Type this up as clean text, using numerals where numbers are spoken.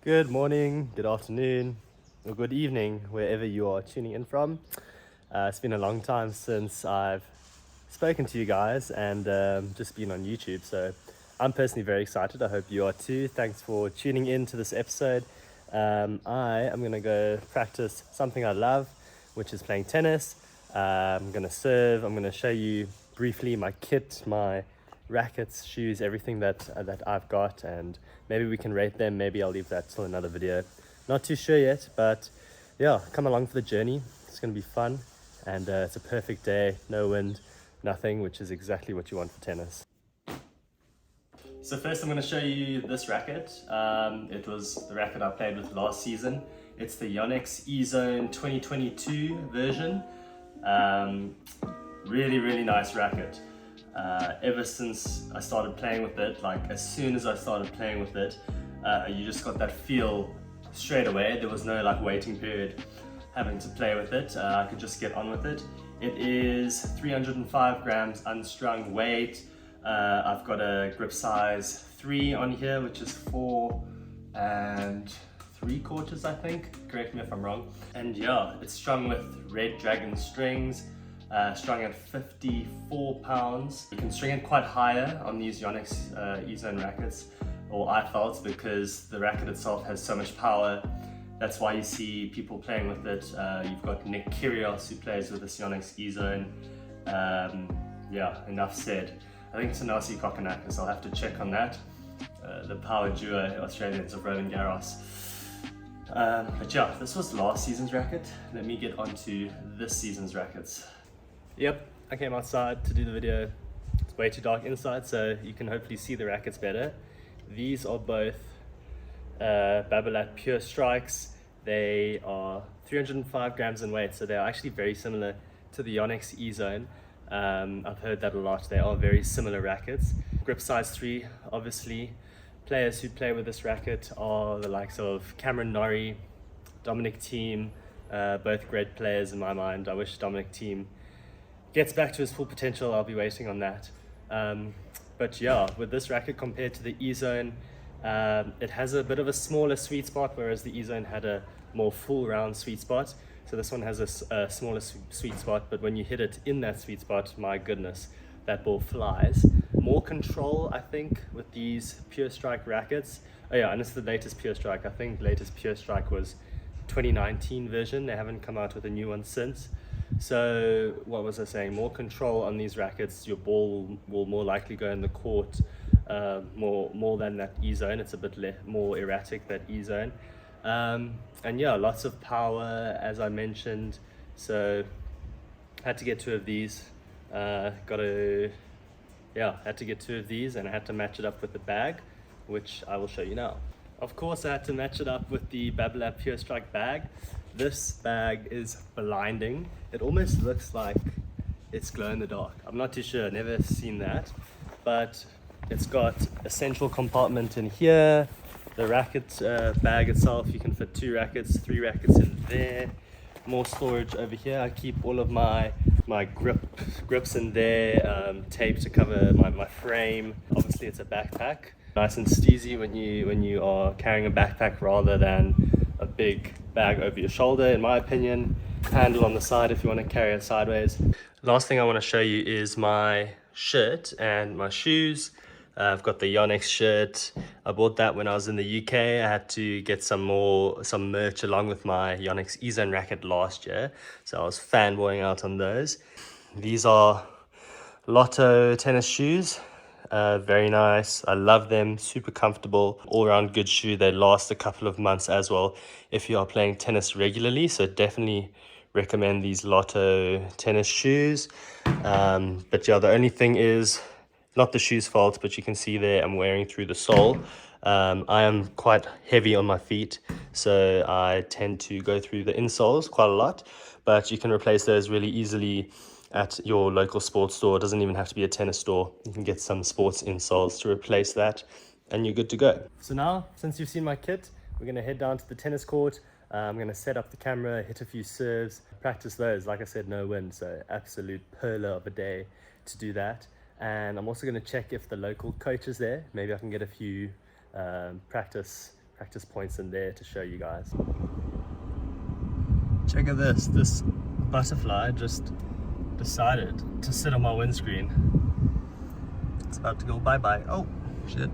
Good morning, good afternoon, or good evening, wherever you are tuning in from. It's been a long time since I've spoken to you guys and just been on YouTube. So I'm personally very excited. I hope you are too. Thanks for tuning in to this episode. I am going to go practice something I love, which is playing tennis. I'm going to serve. I'm going to show you briefly my kit, my rackets, shoes, everything that I've got, and maybe we can rate them. Maybe I'll leave that till another video. Not too sure yet, but yeah, come along for the journey. It's going to be fun, and it's a perfect day. No wind, nothing, which is exactly what you want for tennis. So first I'm going to show you this racket. It was the racket I played with last season. It's the Yonex E-Zone 2022 version. Really nice racket. Ever since I started playing with it, like as soon as I started playing with it, you just got that feel straight away. There was no like waiting period having to play with it. I could just get on with it. It is 305 grams unstrung weight. I've got a grip size 3 on here, which is 4 3/4, I think. Correct me if I'm wrong. And yeah, it's strung with Red Dragon strings. Strung at 54 pounds. You can string it quite higher on these Yonex E-Zone rackets, or I felt, because the racket itself has so much power. That's why you see people playing with it. You've got Nick Kyrgios who plays with this Yonex E-Zone. Yeah, enough said. I think Tanasi Kokonakis, I'll have to check on that. The power duo Australians of Roland Garros. But yeah, this was last season's racket. Let me get on to this season's rackets. Yep, I came outside to do the video. It's way too dark inside, so you can hopefully see the rackets better. These are both Babolat Pure Strikes. They are 305 grams in weight, so they are actually very similar to the Yonex E-Zone. I've heard that a lot. They are very similar rackets. Grip size 3, obviously. Players who play with this racket are the likes of Cameron Norrie, Dominic Thiem, both great players in my mind. I wish Dominic Thiem gets back to his full potential. I'll be waiting on that. But yeah, with this racket compared to the E-Zone, it has a bit of a smaller sweet spot, whereas the E-Zone had a more full round sweet spot. So this one has a smaller sweet spot, but when you hit it in that sweet spot, my goodness, that ball flies. More control, I think, with these Pure Strike rackets. Oh yeah, and it's the latest Pure Strike. I think the latest Pure Strike was 2019 version. They haven't come out with a new one since. So what was I saying? More control on these rackets. Your ball will more likely go in the court more than that E-Zone. It's a bit more erratic, that E-Zone. And yeah, lots of power, as I mentioned. So had to get 2 of these. Had to get 2 of these, and I had to match it up with the bag, which I will show you now. Of course, I had to match it up with the Babolat Pure Strike bag. This bag is blinding. It almost looks like it's glow in the dark. I'm not too sure, never seen that. But it's got a central compartment in here. The racket bag itself, you can fit 2 rackets, 3 rackets in there. More storage over here. I keep all of my grips in there, tape to cover my frame. Obviously it's a backpack. Nice and steezy when you are carrying a backpack rather than a big bag over your shoulder, in my opinion. Handle on the side if you want to carry it sideways. Last thing I want to show you is my shirt and my shoes. I've got the Yonex shirt. I bought that when I was in the UK. I had to get some merch along with my Yonex E-Zone racket last year, so I was fanboying out on those. These are Lotto tennis shoes. Very nice. I love them. Super comfortable. All around good shoe. They last a couple of months as well if you are playing tennis regularly. So definitely recommend these Lotto tennis shoes. But yeah, the only thing is, not the shoe's fault, but you can see there I'm wearing through the sole. I am quite heavy on my feet, so I tend to go through the insoles quite a lot, but you can replace those really easily at your local sports store. It doesn't even have to be a tennis store. You can get some sports insoles to replace that, and you're good to go. So now, since you've seen my kit, we're going to head down to the tennis court. I'm going to set up the camera, hit a few serves, practice those. Like I said, no wind, so absolute perler of a day to do that. And I'm also going to check if the local coach is there. Maybe I can get a few practice practice points in there to show you guys. Check out this butterfly just decided to sit on my windscreen. It's about to go bye-bye. Oh, shit.